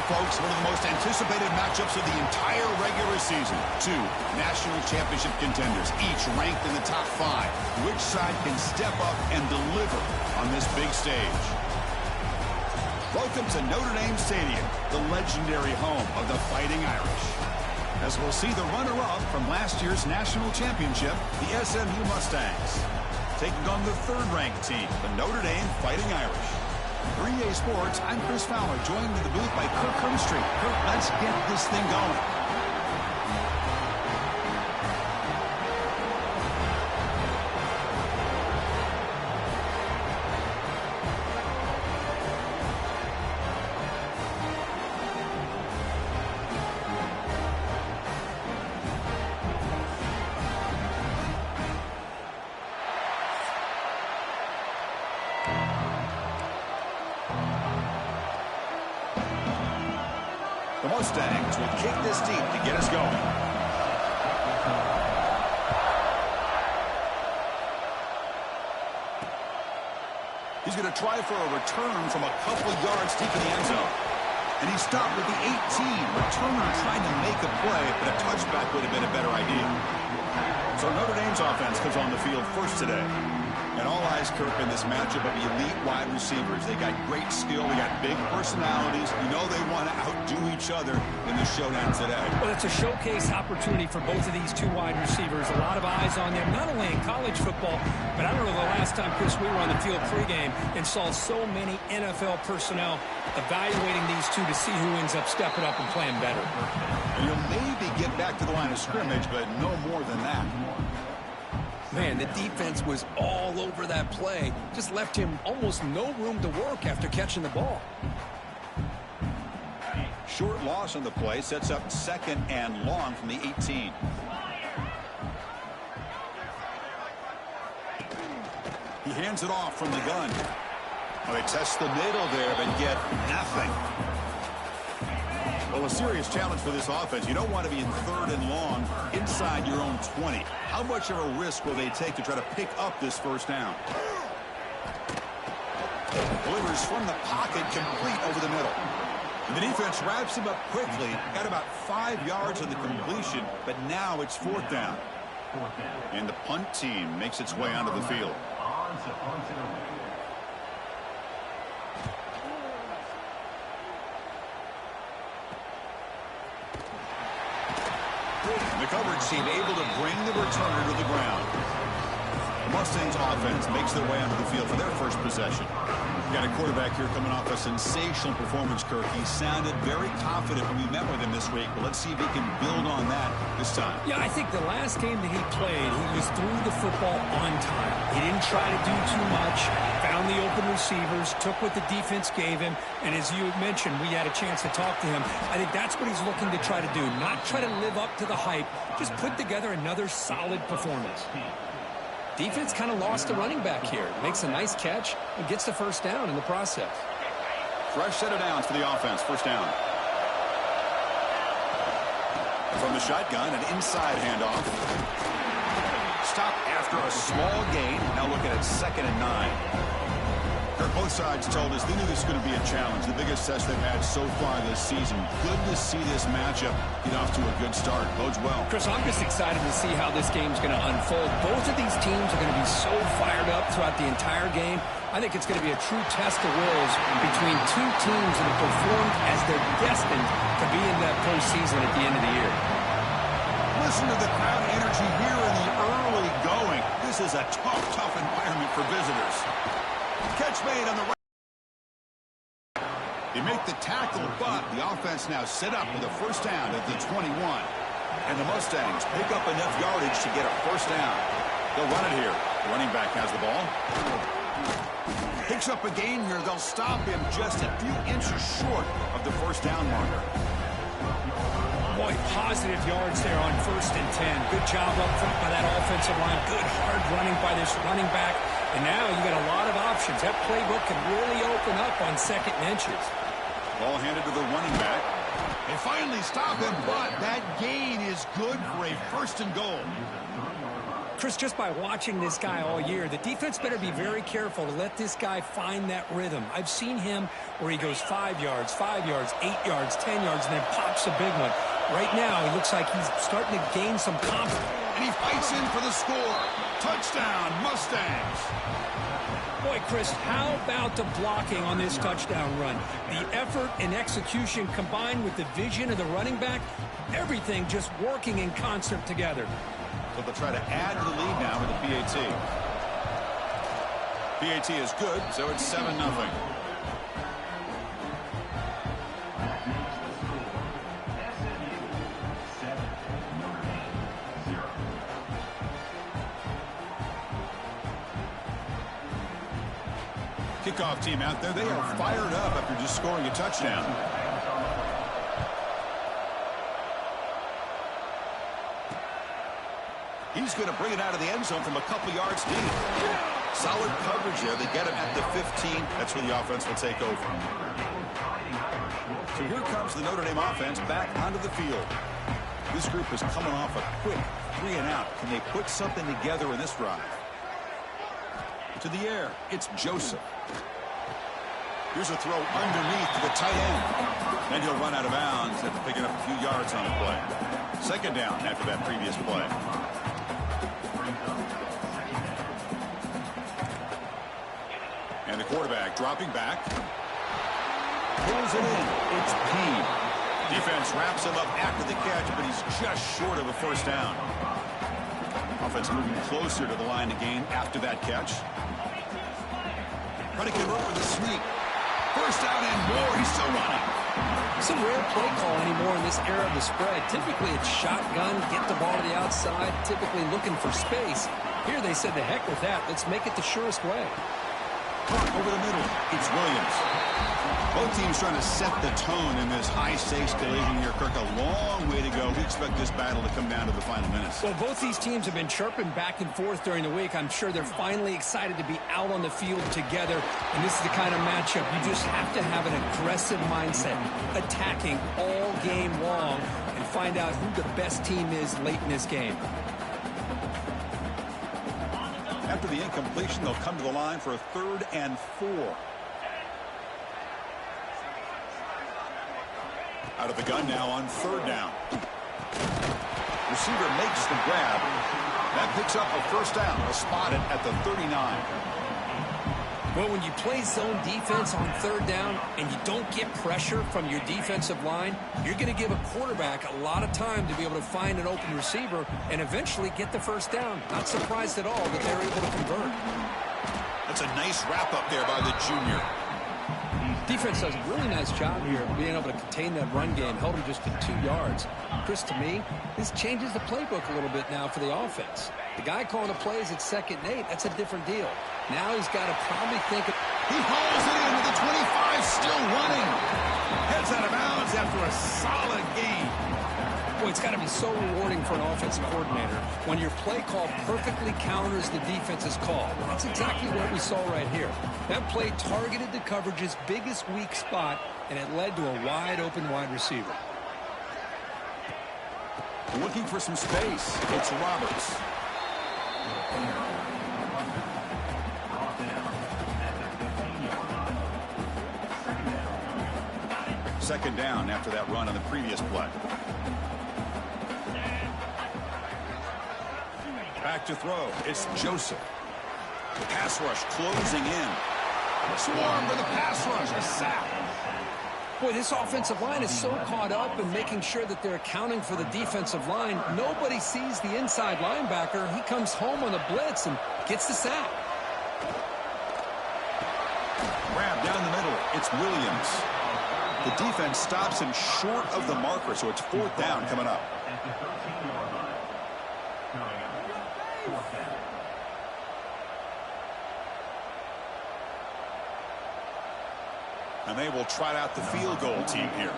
Folks, one of the most anticipated matchups of the entire regular season. Two national championship contenders, each ranked in the top 5. Which side can step up and deliver on this big stage? Welcome to Notre Dame Stadium, the legendary home of the Fighting Irish. As we'll see the runner-up from last year's national championship, the SMU Mustangs, taking on the third-ranked team, the Notre Dame Fighting Irish. 3A Sports, I'm Chris Fowler, joined in the booth by Kirk Hermstreet. Kirk, let's get this thing going. Mustangs will kick this deep to get us going. He's going to try for a return from a couple yards deep in the end zone. And he stopped with the 18. Returner trying to make a play, but a touchback would have been a better idea. So Notre Dame's offense comes on the field first today. And all eyes, Kirk, in this matchup of elite wide receivers. They got great skill. They got big personalities. You know they want to outdo each other in the showdown today. Well, it's a showcase opportunity for both of these two wide receivers. A lot of eyes on them, not only in college football, but I don't know the last time, Chris, we were on the field pregame and saw so many NFL personnel evaluating these two to see who ends up stepping up and playing better. And you'll maybe get back to the line of scrimmage, but no more than that. Man, the defense was all over that play. Just left him almost no room to work after catching the ball. Short loss on the play sets up 2nd and long from the 18. He hands it off from the gun. Well, they test the middle there, but get nothing. Well, a serious challenge for this offense. You don't want to be in 3rd and long inside your own 20. How much of a risk will they take to try to pick up this first down? Delivers from the pocket, complete over the middle. And the defense wraps him up quickly. Got about 5 yards on the completion, but now it's 4th down. And the punt team makes its way onto the field. The coverage team able to bring the returner to the ground. The Mustangs offense makes their way onto the field for their first possession. We've got a quarterback here coming off a sensational performance, Kirk. He sounded very confident when we met with him this week, but let's see if he can build on that this time. Yeah, I think the last game that he played, he was through the football on time. He didn't try to do too much, found the open receivers, took what the defense gave him, and as you mentioned, we had a chance to talk to him. I think that's what he's looking to try to do, not try to live up to the hype, just put together another solid performance. Defense kind of lost the running back here. Makes a nice catch and gets the first down in the process. Fresh set of downs for the offense. First down. From the shotgun, an inside handoff. Stop after a small gain. Now looking at 2nd and 9. Both sides told us they knew this was going to be a challenge. The biggest test they've had so far this season. Good to see this matchup get off to a good start. Bodes well. Chris, I'm just excited to see how this game's going to unfold. Both of these teams are going to be so fired up throughout the entire game. I think it's going to be a true test of wills between two teams that have performed as they're destined to be in that postseason at the end of the year. Listen to the crowd energy here in the early going. This is a tough environment for visitors. Catch made on the right. They make the tackle, but the offense now set up with a first down at the 21. And the Mustangs pick up enough yardage to get a first down. They'll run it here. The running back has the ball. Picks up a gain here. They'll stop him just a few inches short of the first down marker. Boy, positive yards there on 1st and 10. Good job up front by that offensive line. Good hard running by this running back. And now you got a lot of options. That playbook can really open up on 2nd and inches. Ball handed to the running back. They finally stop him, but that gain is good for a 1st and goal. Chris, just by watching this guy all year, the defense better be very careful to let this guy find that rhythm. I've seen him where he goes 5 yards, 8 yards, 10 yards, and then pops a big one. Right now, he looks like he's starting to gain some confidence. And he fights in for the score. Touchdown, Mustangs. Boy, Chris, how about the blocking on this touchdown run? The effort and execution combined with the vision of the running back, everything just working in concert together. So they'll try to add to the lead now with the PAT. PAT is good, so it's 7-0. Kickoff team out there, they are fired up after just scoring a touchdown. He's going to bring it out of the end zone from a couple yards deep. Solid coverage there. They get him at the 15. That's where the offense will take over. So here comes the Notre Dame offense back onto the field. This group is coming off a quick 3-and-out. Can they put something together in this drive? To the air, it's Joseph. Here's a throw underneath to the tight end. Then he'll run out of bounds after picking up a few yards on the play. Second down after that previous play. And the quarterback dropping back. Pulls it in. It's Payne. Defense wraps him up after the catch, but he's just short of a first down. Offense moving closer to the line to gain after that catch. Trying to get over the sneak. First down and more. He's still running. It's a rare play call anymore in this era of the spread. Typically it's shotgun, get the ball to the outside, typically looking for space. Here they said, the heck with that. Let's make it the surest way. Over the middle, it's Williams. Both teams trying to set the tone in this high-stakes collision here. Kirk, a long way to go. We expect this battle to come down to the final minutes. Well, both these teams have been chirping back and forth during the week. I'm sure they're finally excited to be out on the field together. And this is the kind of matchup you just have to have an aggressive mindset, attacking all game long, and find out who the best team is late in this game. After the incompletion, they'll come to the line for a 3rd and 4. Out of the gun now on 3rd down. Receiver makes the grab. That picks up a first down. They'll spot it at the 39. Well, when you play zone defense on 3rd down and you don't get pressure from your defensive line, you're going to give a quarterback a lot of time to be able to find an open receiver and eventually get the first down. Not surprised at all that they're able to convert. That's a nice wrap up there by the junior. Defense does a really nice job here of being able to contain that run game, held him just to 2 yards. Chris, to me, this changes the playbook a little bit now for the offense. The guy calling the plays at 2nd and 8, that's a different deal. Now he's got to probably think. He hauls it into the 25, still running. Heads out of bounds after a solid game. Boy, it's got to be so rewarding for an offensive coordinator when your play call perfectly counters the defense's call. That's exactly what we saw right here. That play targeted the coverage's biggest weak spot, and it led to a wide-open wide receiver. Looking for some space. It's Roberts. Second down after that run on the previous play. Back to throw. It's Joseph. Pass rush closing in. Swarm with a pass rush. A sack. Boy, this offensive line is so caught up in making sure that they're accounting for the defensive line. Nobody sees the inside linebacker. He comes home on the blitz and gets the sack. Grab down the middle. It's Williams. The defense stops him short of the marker, so it's 4th down coming up. And they will trot out the field goal team here.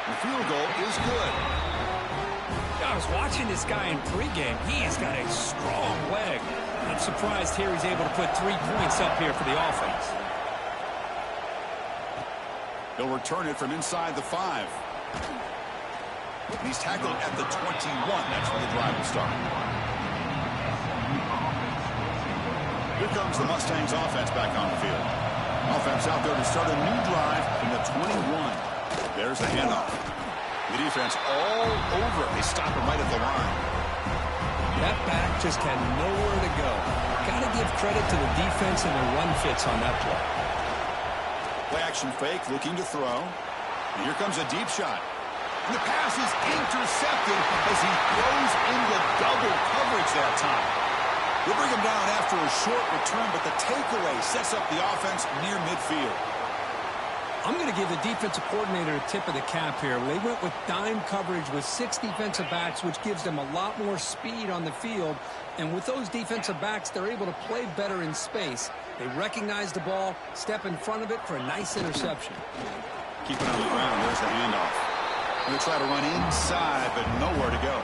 The field goal is good. I was watching this guy in pregame. He has got a strong leg. Not surprised here he's able to put 3 points up here for the offense. He'll return it from inside the 5. He's tackled at the 21. That's where the drive will start. Here comes the Mustangs offense back on the field. Offense out there to start a new drive from the 21. There's the handoff. The defense all over it. They stop him right at the line. That back just had nowhere to go. Got to give credit to the defense and the run fits on that play. Play action fake, looking to throw. And here comes a deep shot. And the pass is intercepted as he throws into double coverage that time. We'll bring him down after a short return, but the takeaway sets up the offense near midfield. I'm going to give the defensive coordinator a tip of the cap here. They went with dime coverage with 6 defensive backs, which gives them a lot more speed on the field. And with those defensive backs, they're able to play better in space. They recognize the ball, step in front of it for a nice interception. Keep it on the ground. There's the handoff. Going to try to run inside, but nowhere to go.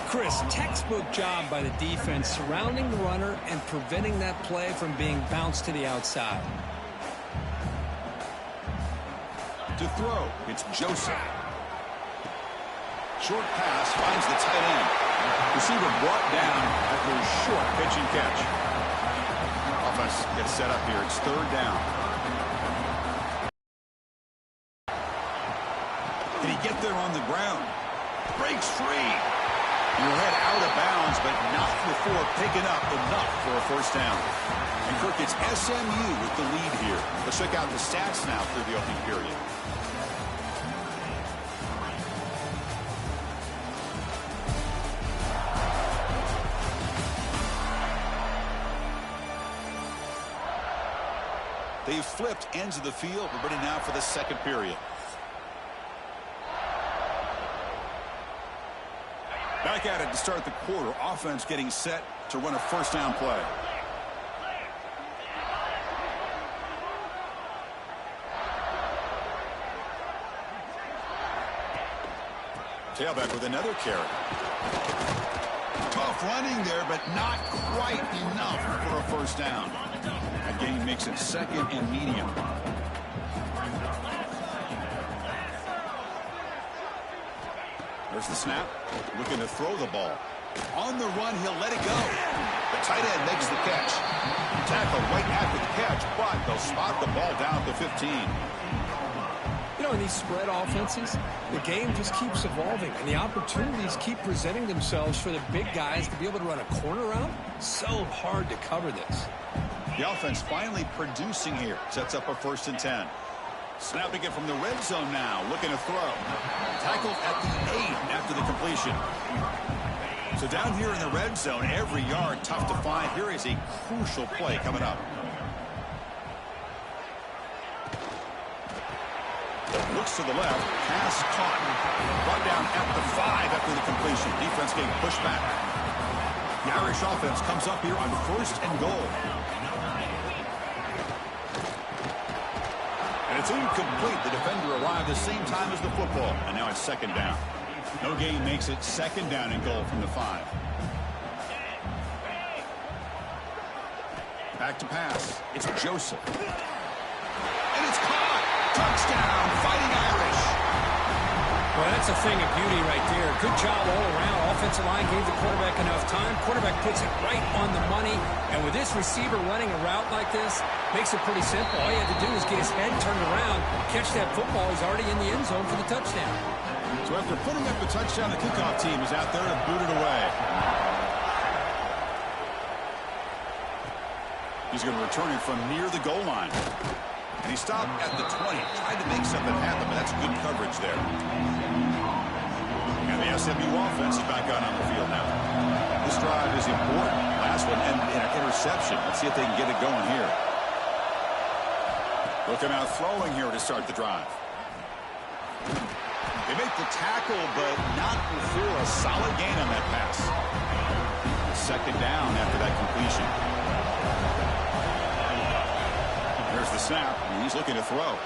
Chris, textbook job by the defense surrounding the runner and preventing that play from being bounced to the outside. To throw, it's Joseph. Short pass finds the tight end. Receiver brought down after a short pitch and catch. Offense gets set up here. It's third down. Can he get there on the ground? Breaks free. He'll head out of bounds, but not before picking up enough for a first down. And Kirk, it's SMU with the lead here. Let's check out the stats now through the opening period. They've flipped ends of the field. We're ready now for the second period. Back at it to start the quarter. Offense getting set to run a first down play. Tailback with another carry. Tough running there, but not quite enough for a first down. That gain makes it second and medium. There's the snap. Looking to throw the ball. On the run, he'll let it go. The tight end makes the catch. Tackle right after the catch, but they'll spot the ball down at the 15. You know, in these spread offenses, the game just keeps evolving, and the opportunities keep presenting themselves for the big guys to be able to run a corner route. So hard to cover this. The offense finally producing here. Sets up a 1st and 10. Snapping it from the red zone now. Looking to throw. Tackled at the 8 after the completion. So down here in the red zone, every yard tough to find. Here is a crucial play coming up. Looks to the left. Pass caught. Brought down at the 5 after the completion. Defense getting pushed back. The Irish offense comes up here on 1st and goal. And it's incomplete. The defender arrived the same time as the football. And now it's 2nd down. No gain makes it 2nd down and goal from the 5. Back to pass. It's Joseph. And it's caught. Touchdown, Fighting Irish. Well, that's a thing of beauty right there. Good job all around. Offensive line gave the quarterback enough time. Quarterback puts it right on the money. And with this receiver running a route like this, makes it pretty simple. All you have to do is get his head turned around, catch that football. He's already in the end zone for the touchdown. So after putting up the touchdown, the kickoff team is out there to boot it away. He's going to return it from near the goal line. And he stopped at the 20. Tried to make something happen, but that's good coverage there. And the SMU offense is back out on the field now. This drive is important. Last one, and an interception. Let's see if they can get it going here. Looking out throwing here to start the drive. They make the tackle, but not before a solid gain on that pass. 2nd down after that completion. There's the snap, and he's looking to throw.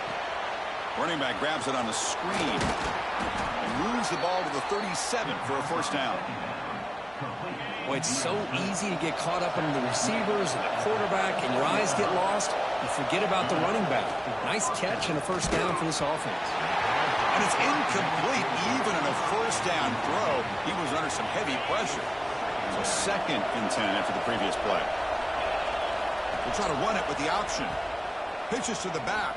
Running back grabs it on the screen and moves the ball to the 37 for a first down. Boy, it's so easy to get caught up in the receivers and the quarterback, and your eyes get lost. You forget about the running back. Nice catch and a first down for this offense. And it's incomplete. Even in a first down throw, he was under some heavy pressure. So 2nd and 10 after the previous play. We'll try to run it with the option. Pitches to the back.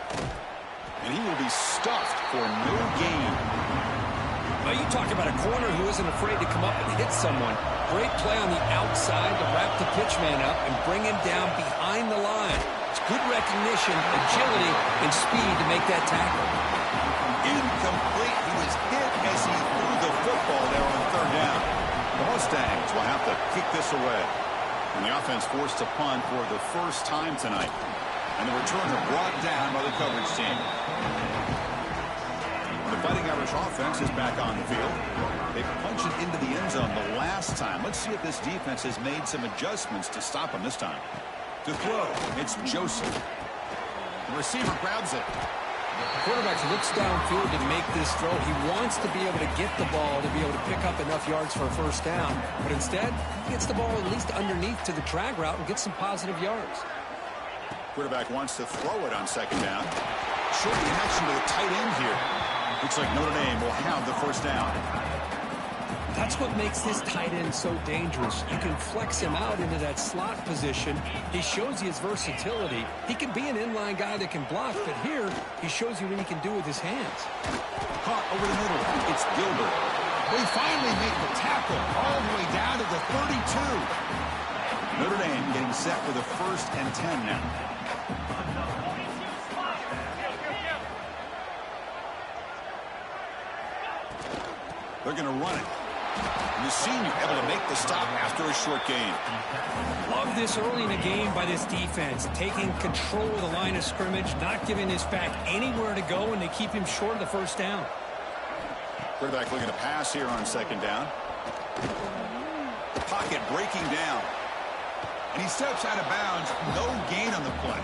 And he will be stuffed for no gain. Well, you talk about a corner who isn't afraid to come up and hit someone. Great play on the outside to wrap the pitch man up and bring him down behind the line. It's good recognition, agility, and speed to make that tackle. Incomplete. He was hit as he threw the football there on 3rd down. The Mustangs will have to kick this away. And the offense forced to punt for the first time tonight. And the returner brought down by the coverage team. The Fighting Irish offense is back on the field. They punched it into the end zone the last time. Let's see if this defense has made some adjustments to stop him this time. To throw, it's Joseph. The receiver grabs it. Quarterback looks downfield to make this throw. He wants to be able to get the ball to be able to pick up enough yards for a first down. But instead, he gets the ball at least underneath to the drag route and gets some positive yards. Quarterback wants to throw it on second down. Short connection to the tight end here. Looks like Notre Dame will have the first down. That's what makes this tight end so dangerous. You can flex him out into that slot position. He shows you his versatility. He can be an inline guy that can block, but here he shows you what he can do with his hands. Caught over the middle. It's Gilbert. They finally make the tackle all the way down to the 32. Notre Dame getting set with a 1st and 10 now. They're going to run it. And the senior able to make the stop after a short gain. Love this early in the game by this defense. Taking control of the line of scrimmage, not giving his back anywhere to go, and they keep him short of the first down. Quarterback looking to pass here on second down. Pocket breaking down. And he steps out of bounds. No gain on the play.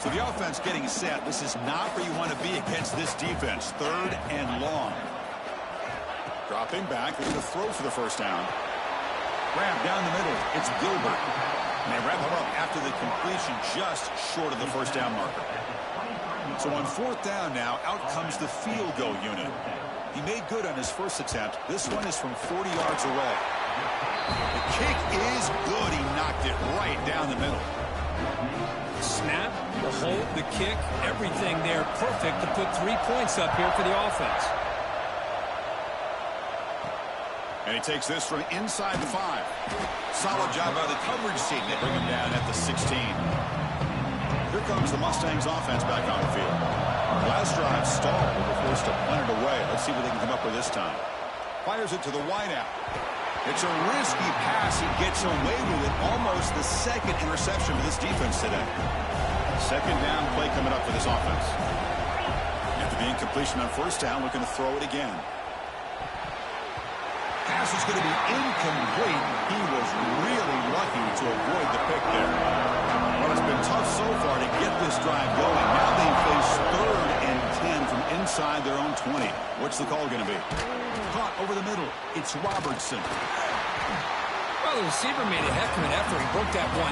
So the offense getting set. This is not where you want to be against this defense. 3rd and long. Dropping back, they're going to throw for the first down. Grab down the middle, it's Gilbert. And they wrap him up after the completion just short of the first down marker. So on 4th down now, out comes the field goal unit. He made good on his first attempt. This one is from 40 yards away. The kick is good. He knocked it right down the middle. Snap, the hold, the kick, everything there perfect to put 3 points up here for the offense. And he takes this from inside the 5. Solid job by the coverage team. They bring him down at the 16. Here comes the Mustangs offense back on the field. Last drive stalled, but they're forced to punt it away. Let's see what they can come up with this time. Fires it to the wideout. It's a risky pass. He gets away with it. Almost the 2nd interception for this defense today. Second down play coming up for this offense. After the incompletion on first down, looking to throw it again. Pass is going to be incomplete. He was really lucky to avoid the pick there. Well, it's been tough so far to get this drive going. Now they face 3rd and 10 from inside their own 20. What's the call going to be? Caught over the middle. It's Robertson. Well, the receiver made a heck of an effort. He broke that one